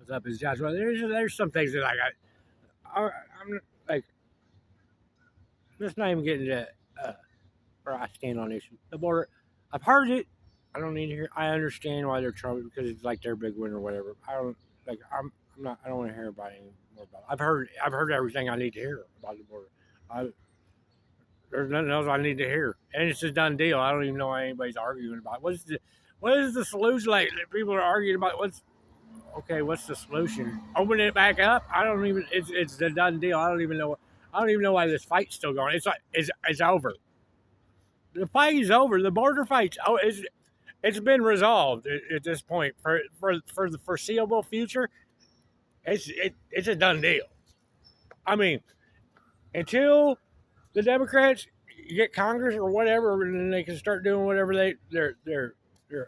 was up his Joshua. There's some things that I'm like, let's not even get into where I stand on issues. The border, I've heard it. I don't need to hear. I understand why they're troubled because it's like their big win or whatever. I don't like. I'm not. I don't want to hear about it anymore about it. I've heard everything I need to hear about the border. I, there's nothing else I need to hear, and it's a done deal. I don't even know why anybody's arguing about it. What is the solution? Like people are arguing about what's okay. What's the solution? Open it back up. I don't even. It's a done deal. I don't even know. I don't even know why this fight's still going. It's like it's over. The fight is over. The border fight's it's been resolved at this point for the foreseeable future. It's a done deal. I mean, until the Democrats get Congress or whatever, and then they can start doing whatever their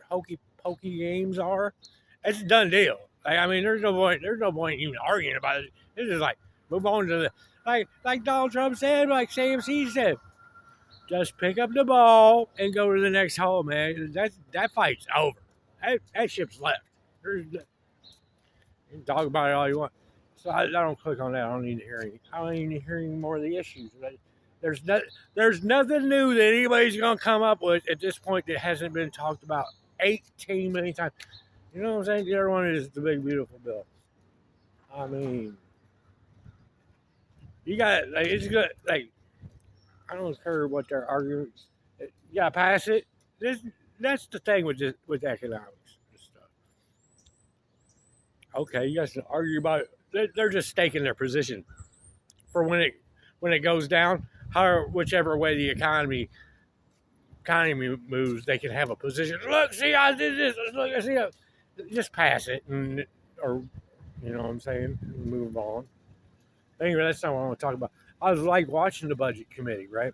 hokey pokey games are. It's a done deal. Like, I mean, there's no point. There's no point even arguing about it. It's just like move on to the like Donald Trump said, like CMC said. Just pick up the ball and go to the next hole, man. That fight's over. That ship's left. You can talk about it all you want. So I don't click on that. I don't need to hear any. I don't need to hear any more of the issues. There's there's nothing new that anybody's gonna come up with at this point that hasn't been talked about 18 million times. You know what I'm saying? The other one is the big beautiful bill. I mean, you got like it's good. Like I don't care what they're arguing. You gotta pass it. That's the thing with economics and stuff. Okay, you guys can argue about it. They're just staking their position for when it goes down. Whichever way the economy moves, they can have a position. Look, see, I did this. Look, see, just pass it, or you know what I'm saying, move on. Anyway, that's not what I want to talk about. I was like watching the budget committee, right?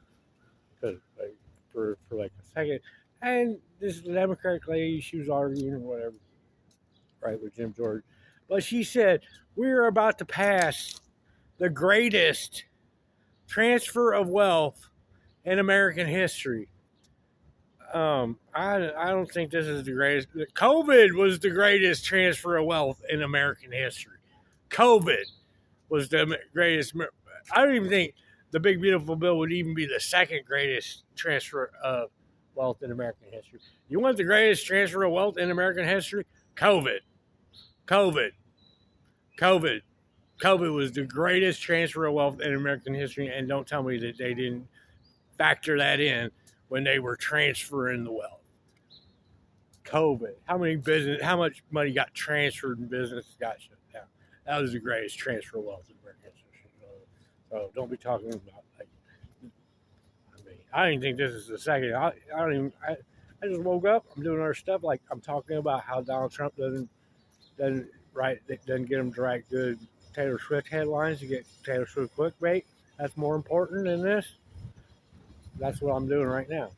Because like, for like a second, and this Democratic lady, she was arguing or whatever, right, with Jim Jordan, but she said we're about to pass the greatest transfer of wealth in American history. I don't think this is the greatest. COVID was the greatest transfer of wealth in American history. COVID was the greatest. I don't even think the big beautiful bill would even be the second greatest transfer of wealth in American history. You want the greatest transfer of wealth in American history? COVID. COVID. COVID. COVID was the greatest transfer of wealth in American history, and don't tell me that they didn't factor that in when they were transferring the wealth. COVID. How much money got transferred and business got shut down? That was the greatest transfer of wealth in American history. So don't be talking about like. I mean, I don't even think this is the second. I don't even. I just woke up. I'm doing other stuff. Like I'm talking about how Donald Trump doesn't doesn't get him to write good Taylor Swift headlines to get Taylor Swift clickbait. That's more important than this. That's what I'm doing right now.